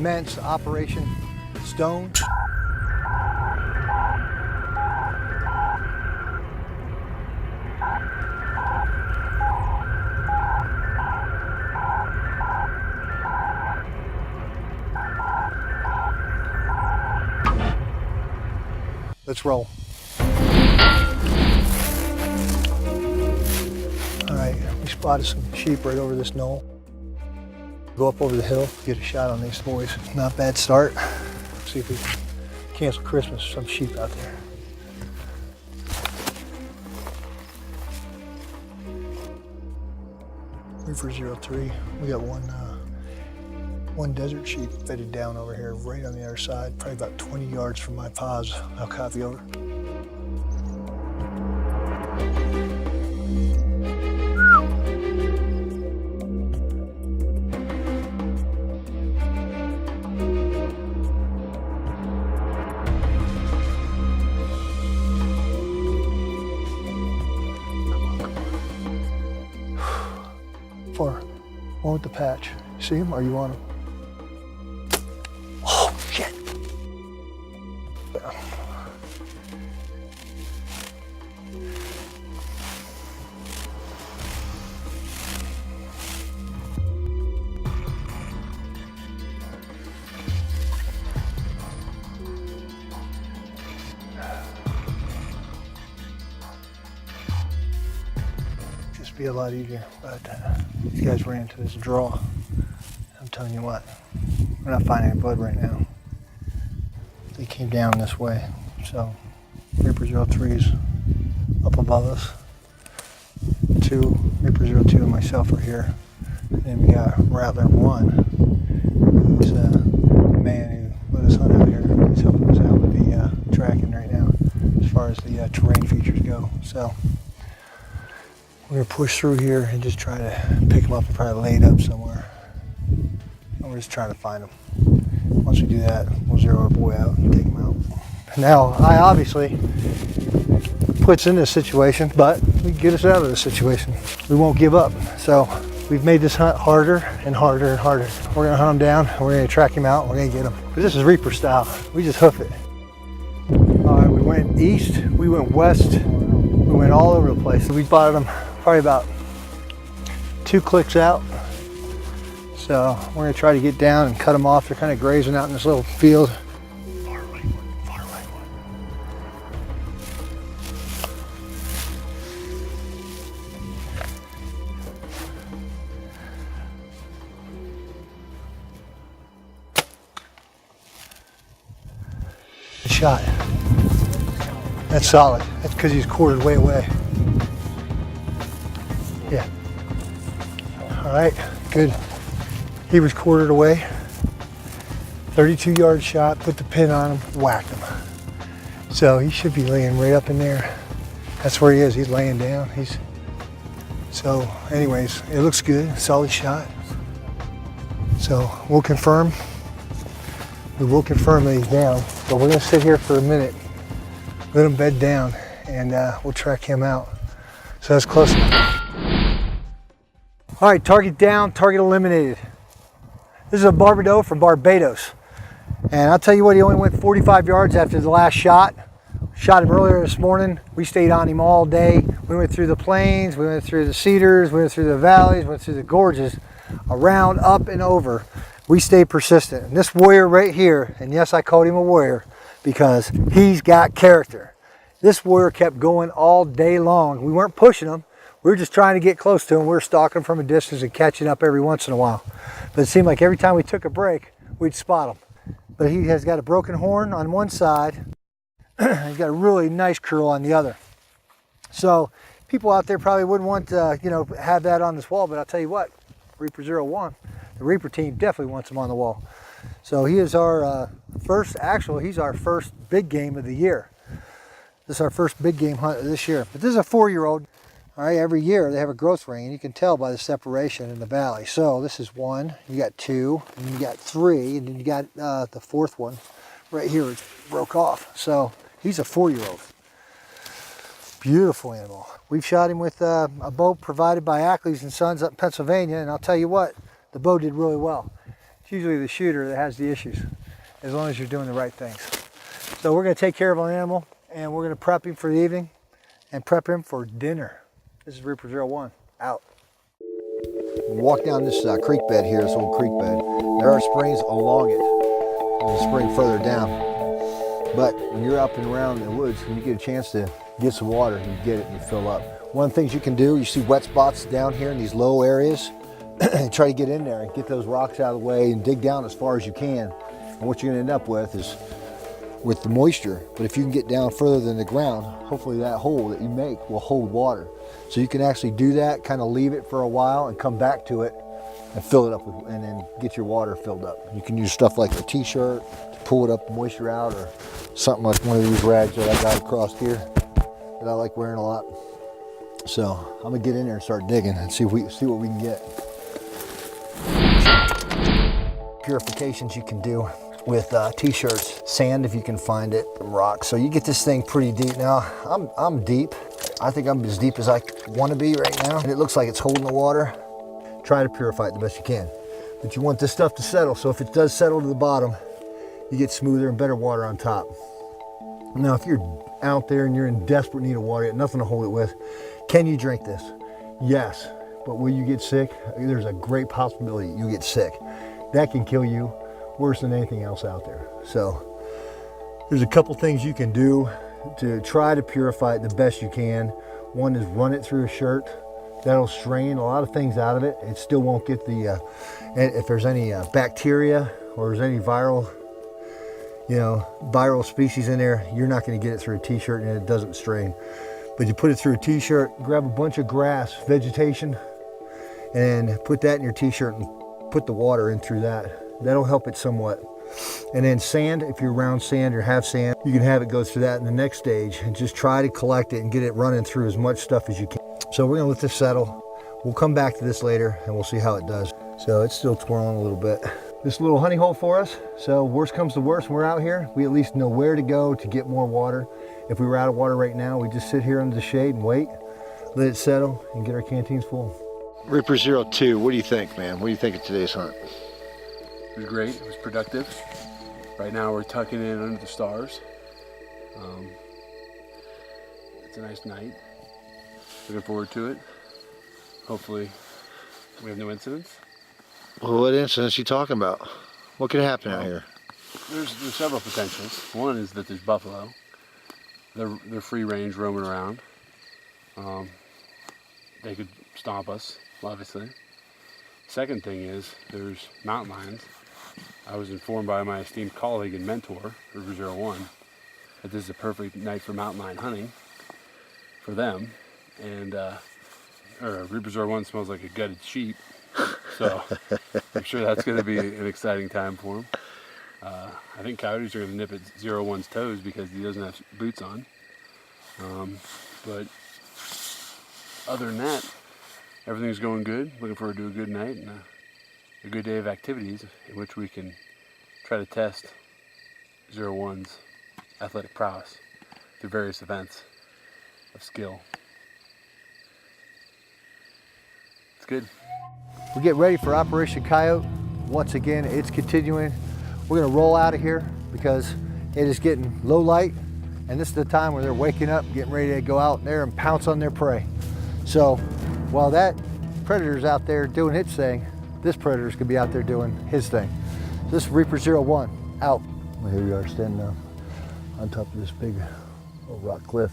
commence Operation Stone. Let's roll. All right, we spotted some sheep right over this knoll. Go up over the hill, get a shot on these boys. Not bad start. See if we can cancel Christmas with some sheep out there. Reaper 03, we got one desert sheep bedded down over here, right on the other side, probably about 20 yards from my paws. I'll copy over. Far, one with the patch. See him? Are you on him? Oh, shit. Just be a lot easier, but these guys ran into this draw. I'm telling you what, we're not finding any blood right now. They came down this way, so Reaper 03's up above us. Reaper 02 and myself are here. And then we got Rattler 1, who's a man who let us hunt out here. He's helping us out with the tracking right now, as far as the terrain features go. So we're gonna push through here and just try to pick him up and probably lay it up somewhere. And we're just trying to find him. Once we do that, we'll zero our boy out and take him out. Now, I obviously puts in this situation, but we can get us out of this situation. We won't give up. So we've made this hunt harder and harder and harder. We're gonna hunt him down, and we're gonna track him out, and we're gonna get him. But this is Reaper style. We just hoof it. All right, we went east, we went west, we went all over the place. We spotted them probably about 2 clicks out. So we're gonna try to get down and cut them off. They're kind of grazing out in this little field. Far right one, far right one. Good shot. That's solid. That's because he's quartered way away. Yeah. All right, good. He was quartered away. 32-yard shot, put the pin on him, whacked him. So he should be laying right up in there. That's where he is, he's laying down. So anyways, it looks good, solid shot. So we'll confirm. We will confirm that he's down, but we're gonna sit here for a minute, let him bed down, and we'll track him out. So that's close enough. All right, target down, target eliminated. This is a Barbado from Barbados. And I'll tell you what, he only went 45 yards after the last shot. Shot him earlier this morning. We stayed on him all day. We went through the plains, we went through the cedars, we went through the valleys, went through the gorges, around, up and over. We stayed persistent. And this warrior right here, and yes, I called him a warrior because he's got character. This warrior kept going all day long. We weren't pushing him. We were just trying to get close to him. We were stalking him from a distance and catching up every once in a while. But it seemed like every time we took a break, we'd spot him. But he has got a broken horn on one side. He's got a really nice curl on the other. So people out there probably wouldn't want to, have that on this wall. But I'll tell you what, Reaper 01, the Reaper team definitely wants him on the wall. So he is our he's our first big game of the year. This is our first big game hunt of this year. But this is a 4-year-old. All right, every year they have a growth ring, and you can tell by the separation in the valley. So this is 1, you got 2, and you got 3, and then you got the 4th one right here. It broke off. So he's a 4-year-old. Beautiful animal. We've shot him with a bow provided by Ackley's and Sons up in Pennsylvania, and I'll tell you what, the bow did really well. It's usually the shooter that has the issues, as long as you're doing the right things. So we're gonna take care of our animal, and we're gonna prep him for the evening and prep him for dinner. This is Reaper 01, out. Walk down this creek bed here, this old creek bed. There are springs along it. There's a spring further down. But when you're up and around in the woods, when you get a chance to get some water, you get it and you fill up. One of the things you can do, you see wet spots down here in these low areas, try to get in there and get those rocks out of the way and dig down as far as you can. And what you're gonna end up with is with the moisture. But if you can get down further than the ground, hopefully that hole that you make will hold water. So you can actually do that, kind of leave it for a while and come back to it and fill it up with, and then get your water filled up. You can use stuff like a t-shirt to pull it up, the moisture out, or something like one of these rags that I got across here that I like wearing a lot. So I'm gonna get in there and start digging and see what we can get. Purifications you can do with t-shirts, sand if you can find it, rocks. So you get this thing pretty deep. Now I'm deep. I think I'm as deep as I want to be right now, and it looks like it's holding the water. Try to purify it the best you can, but you want this stuff to settle. So if it does settle to the bottom, you get smoother and better water on top. Now if you're out there and you're in desperate need of water, you have nothing to hold it with, can you drink this? Yes, but will you get sick? There's a great possibility you get sick. That can kill you worse than anything else out there. So there's a couple things you can do to try to purify it the best you can. One is run it through a shirt. That'll strain a lot of things out of it. It still won't get the, if there's any bacteria or there's any viral species in there, you're not gonna get it through a t-shirt and it doesn't strain. But you put it through a t-shirt, grab a bunch of grass, vegetation, and put that in your t-shirt and put the water in through that. That'll help it somewhat. And then sand, if you're around sand or have sand, you can have it go through that in the next stage and just try to collect it and get it running through as much stuff as you can. So we're gonna let this settle. We'll come back to this later and we'll see how it does. So it's still twirling a little bit. This little honey hole for us. So worst comes to worst, when we're out here, we at least know where to go to get more water. If we were out of water right now, we just sit here under the shade and wait, let it settle and get our canteens full. Reaper 02, what do you think, man? What do you think of today's hunt? It was great, it was productive. Right now we're tucking in under the stars. It's a nice night. Looking forward to it. Hopefully we have no incidents. Well, what incidents are you talking about? What could happen out here? There's several potentials. One is that there's buffalo. They're free range roaming around. They could stomp us, obviously. Second thing is there's mountain lions. I was informed by my esteemed colleague and mentor, Reaper 01, that this is a perfect night for mountain lion hunting for them. And Reaper 01 smells like a gutted sheep, so I'm sure that's going to be an exciting time for him. I think coyotes are going to nip at 01's toes because he doesn't have boots on. But other than that, everything's going good. Looking forward to a good night and a good day of activities in which we can try to test 01's athletic prowess through various events of skill. It's good. We get ready for Operation Coyote. Once again, it's continuing. We're gonna roll out of here because it is getting low light, and this is the time where they're waking up, getting ready to go out there and pounce on their prey. So while that predator's out there doing its thing, this predator's gonna be out there doing his thing. This is Reaper 01, out. Well, here we are standing on top of this big old rock cliff,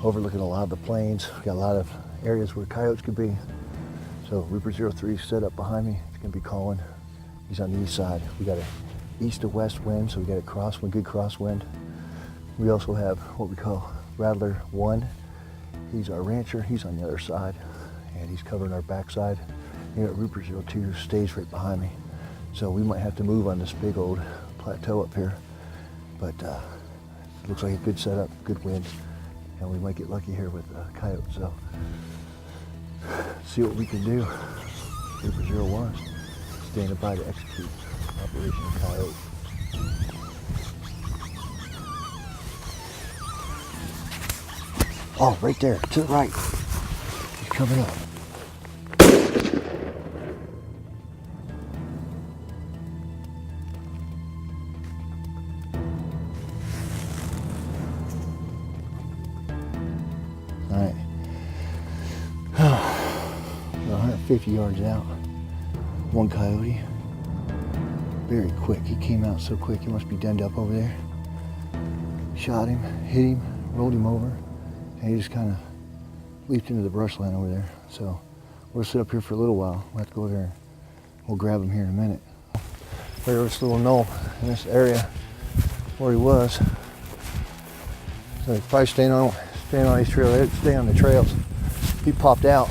overlooking a lot of the plains. We've got a lot of areas where coyotes could be. So Reaper 03 set up behind me. It's gonna be calling. He's on the east side. We got a east to west wind, so we got a crosswind, good crosswind. We also have what we call Rattler 1. He's our rancher. He's on the other side, and he's covering our backside. You got Reaper 02 stays right behind me. So we might have to move on this big old plateau up here. But looks like a good setup, good wind, and we might get lucky here with coyotes. So see what we can do. Reaper 01 standing by to execute Operation Coyote. Oh, right there, to the right. He's coming up. 50 yards out. One coyote. Very quick. He came out so quick. He must be denned up over there. Shot him, hit him, rolled him over, and he just kind of leaped into the brush line over there. So we'll sit up here for a little while. We'll have to go over there and we'll grab him here in a minute. There was this little knoll in this area where he was. So he's probably staying on these trails, staying on the trails. He popped out,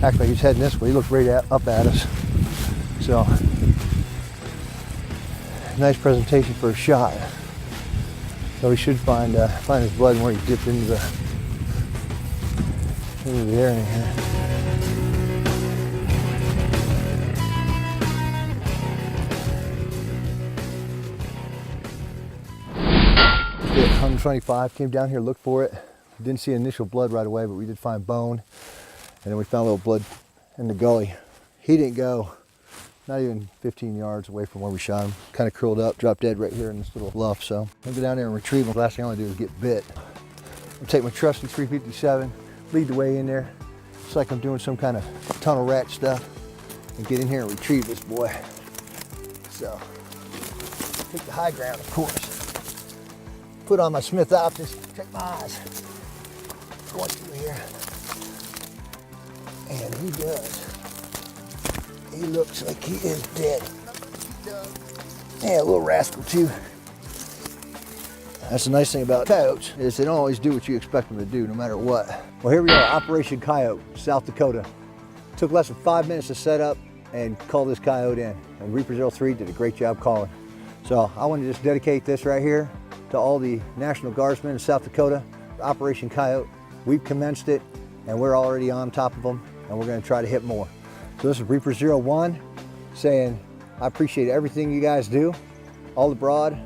acted like he's heading this way. He looked right up at us. So, nice presentation for a shot. So we should find his blood where he dipped into the area here. Hit 125, came down here, looked for it. Didn't see initial blood right away, but we did find bone. And then we found a little blood in the gully. He didn't go not even 15 yards away from where we shot him. Kind of curled up, dropped dead right here in this little bluff. So I'll go down there and retrieve him. The last thing I want to do is get bit. I'll take my trusty 357, lead the way in there. It's like I'm doing some kind of tunnel rat stuff, and get in here and retrieve this boy. So take the high ground, of course. Put on my Smith Optics, check my eyes. Going through here. And he does. He looks like he is dead. Yeah, a little rascal too. That's the nice thing about coyotes, is they don't always do what you expect them to do, no matter what. Well, here we are, Operation Coyote, South Dakota. Took less than 5 minutes to set up and call this coyote in. And Reaper 03 did a great job calling. So I want to just dedicate this right here to all the National Guardsmen in South Dakota. Operation Coyote, we've commenced it, and we're already on top of them, and we're going to try to hit more. So this is Reaper 01 saying, I appreciate everything you guys do, all abroad,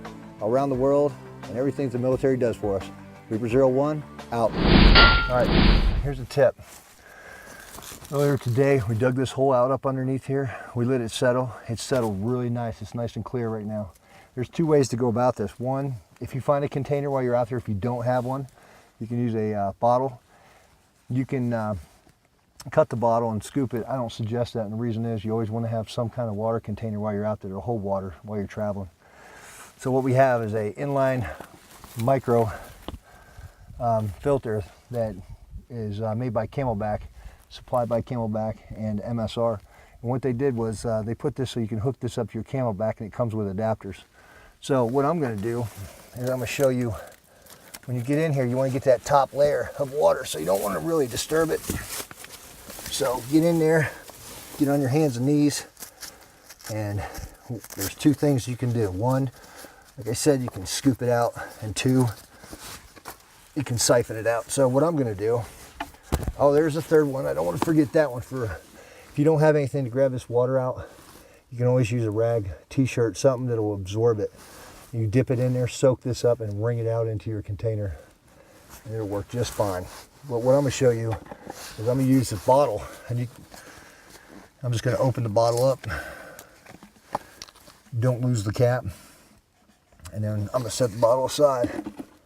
around the world, and everything the military does for us. Reaper 01, out. All right, here's a tip. Earlier today, we dug this hole out up underneath here. We let it settle. It's settled really nice. It's nice and clear right now. There's two ways to go about this. One, if you find a container while you're out there, if you don't have one, you can use a bottle. You can cut the bottle and scoop it. I don't suggest that, and the reason is you always want to have some kind of water container while you're out there to hold water while you're traveling. So what we have is a inline micro filter that is made by Camelback, supplied by Camelback and MSR. And what they did was they put this so you can hook this up to your Camelback, and it comes with adapters. So what I'm going to do is I'm going to show you, when you get in here, you want to get that top layer of water, so you don't want to really disturb it. So get in there, get on your hands and knees, and there's two things you can do. One, like I said, you can scoop it out, and two, you can siphon it out. So what I'm going to do, oh, there's a third one. I don't want to forget that one. For if you don't have anything to grab this water out, you can always use a rag, t-shirt, something that will absorb it. You dip it in there, soak this up, and wring it out into your container, and it'll work just fine. But what I'm going to show you is I'm going to use this bottle, and I'm just going to open the bottle up. Don't lose the cap. And then I'm going to set the bottle aside,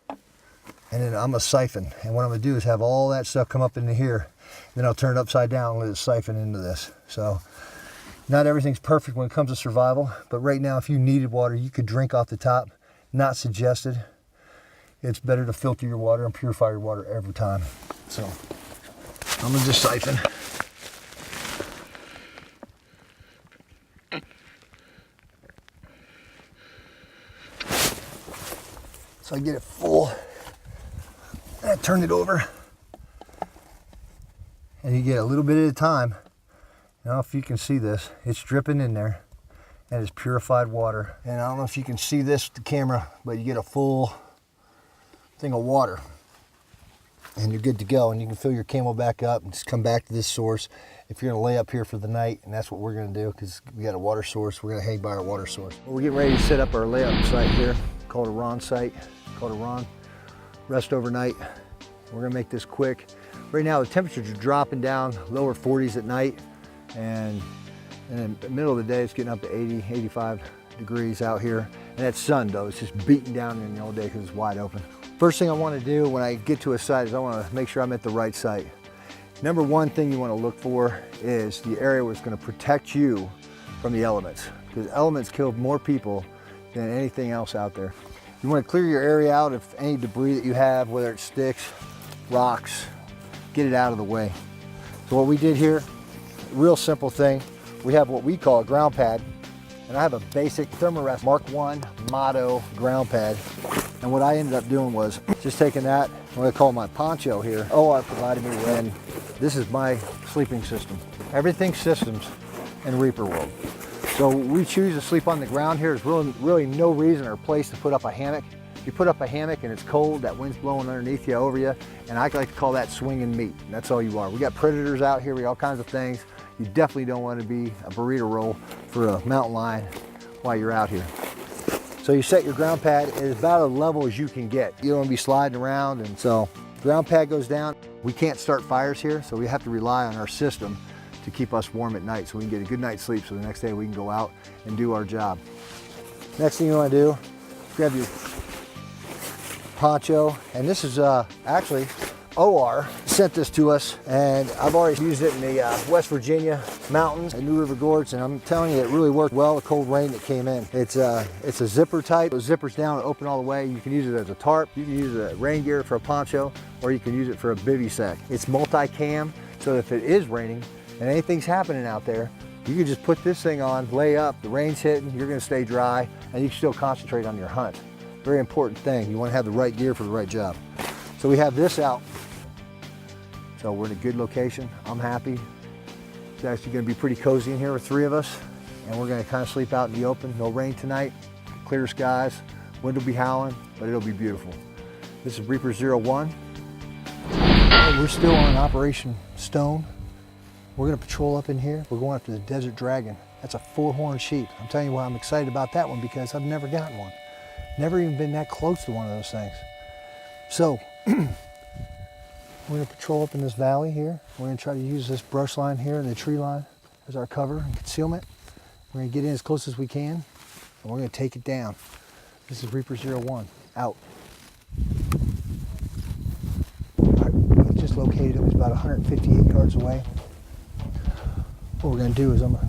and then I'm going to siphon. And what I'm going to do is have all that stuff come up into here. Then I'll turn it upside down and let it siphon into this. So not everything's perfect when it comes to survival, but right now if you needed water, you could drink off the top. Not suggested. It's better to filter your water and purify your water every time. So I'm going to just siphon. So I get it full, and I turn it over, and you get a little bit at a time. Now if you can see this, it's dripping in there, and it's purified water. And I don't know if you can see this with the camera, but you get a full thing of water, and you're good to go. And you can fill your Camelback up and just come back to this source if you're going to lay up here for the night, and that's what we're going to do, because we got a water source. We're going to hang by our water source. Well, we're getting ready to set up our layup site here, called a Ron site, called a Ron. Rest overnight. We're going to make this quick. Right now the temperatures are dropping down, lower 40s at night, and in the middle of the day it's getting up to 80, 85 degrees out here. And that's sun though, it's just beating down in the all day because it's wide open. First thing I want to do when I get to a site is I want to make sure I'm at the right site. Number one thing you want to look for is the area where it's going to protect you from the elements, because elements kill more people than anything else out there. You want to clear your area out of any debris that you have, whether it's sticks, rocks, get it out of the way. So what we did here, real simple thing, we have what we call a ground pad, and I have a basic Thermarest Mark I Motto ground pad. And what I ended up doing was just taking that, what I call my poncho here. OR provided me with, and this is my sleeping system. Everything systems in Reaper World. So we choose to sleep on the ground here. There's really no reason or place to put up a hammock. You put up a hammock and it's cold, that wind's blowing underneath you, over you, and I like to call that swinging meat. And that's all you are. We got predators out here, we got all kinds of things. You definitely don't want to be a burrito roll for a mountain lion while you're out here. So you set your ground pad at about a level as you can get. You don't want to be sliding around, and so ground pad goes down. We can't start fires here, so we have to rely on our system to keep us warm at night so we can get a good night's sleep so the next day we can go out and do our job. Next thing you want to do, grab your poncho, and this is actually OR sent this to us, and I've already used it in the West Virginia mountains at New River Gorge, and I'm telling you, it really worked well. The cold rain that came in. It's a zipper type. The zipper's down and open all the way. You can use it as a tarp. You can use it as rain gear for a poncho, or you can use it for a bivy sack. It's multi-cam, so if it is raining and anything's happening out there, you can just put this thing on, lay up, the rain's hitting, you're gonna stay dry, and you can still concentrate on your hunt. Very important thing. You wanna have the right gear for the right job. So we have this out. So we're in a good location. I'm happy. It's actually gonna be pretty cozy in here with 3 of us, and we're gonna kind of sleep out in the open. No rain tonight, clear skies, wind will be howling, but it'll be beautiful. This is Reaper 01. We're still on Operation Stone. We're gonna patrol up in here. We're going after the Desert Dragon. That's a 4-horned sheep. I'm telling you why I'm excited about that one, because I've never gotten one. Never even been that close to one of those things. So, we're gonna patrol up in this valley here. We're gonna try to use this brush line here and the tree line as our cover and concealment. We're gonna get in as close as we can, and we're gonna take it down. This is Reaper 01, out. We just located him. He's about 158 yards away. What we're gonna do is I'm gonna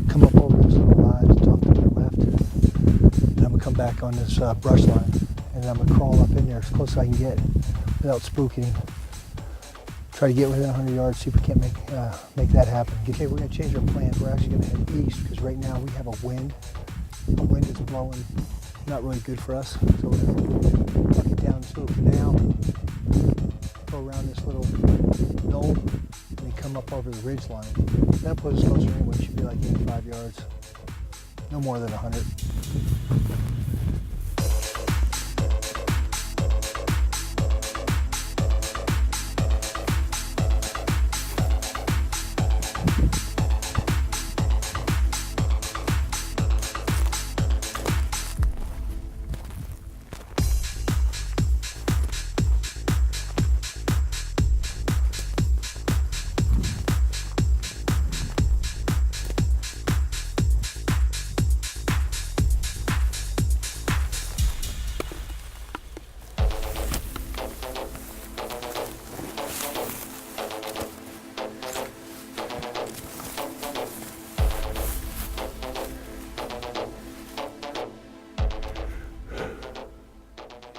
come up over this little rise off to the left, and I'm gonna come back on this brush line, and then I'm gonna crawl up in there as close as I can get without spooking him. Try to get within 100 yards, see if we can't make that happen. Okay, we're gonna change our plan. We're actually gonna head east, because right now we have a wind. The wind is blowing, not really good for us. So we're gonna tuck it down this little canal, go around this little knoll, and then come up over the ridge line. That'll put us closer anyway. It should be like 85 yards, no more than 100.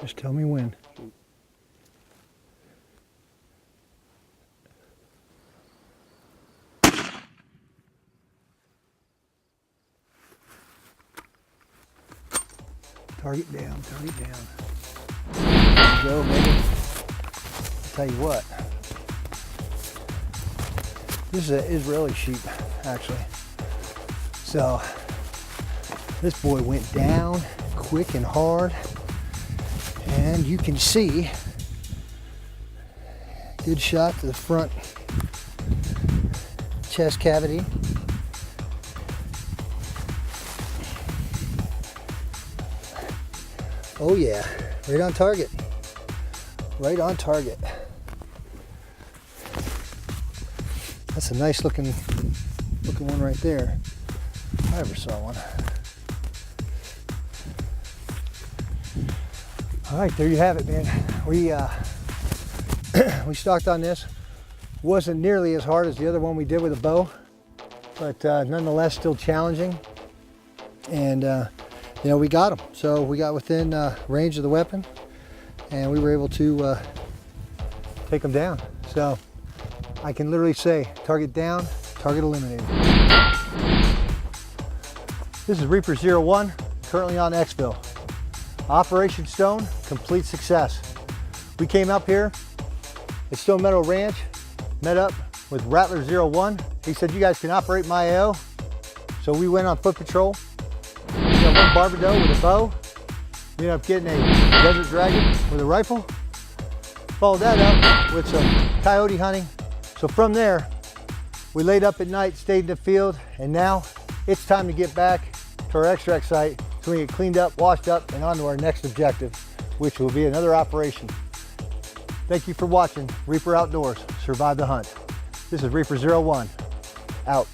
Just tell me when. Target down, target down. There you go, baby. I'll tell you what. This is an Israeli sheep, actually. So, this boy went down quick and hard. And you can see, good shot to the front chest cavity. Oh yeah, right on target. Right on target. That's a nice looking one right there. If I ever saw one. All right, there you have it, man. We we stalked on this. Wasn't nearly as hard as the other one we did with a bow, but nonetheless still challenging. And you know, we got them. So we got within range of the weapon, and we were able to take them down. So I can literally say, target down, target eliminated. This is Reaper 01, currently on Exfil. Operation Stone, complete success. We came up here at Stone Meadow Ranch, met up with Rattler 01. He said, you guys can operate my AO. So we went on foot patrol. We got one Barbadoe with a bow. We ended up getting a Desert Dragon with a rifle. Followed that up with some coyote hunting. So from there, we laid up at night, stayed in the field, and now it's time to get back to our extract site so we can get cleaned up, washed up, and on to our next objective, which will be another operation. Thank you for watching Reaper Outdoors, Survive the Hunt. This is Reaper 01, out.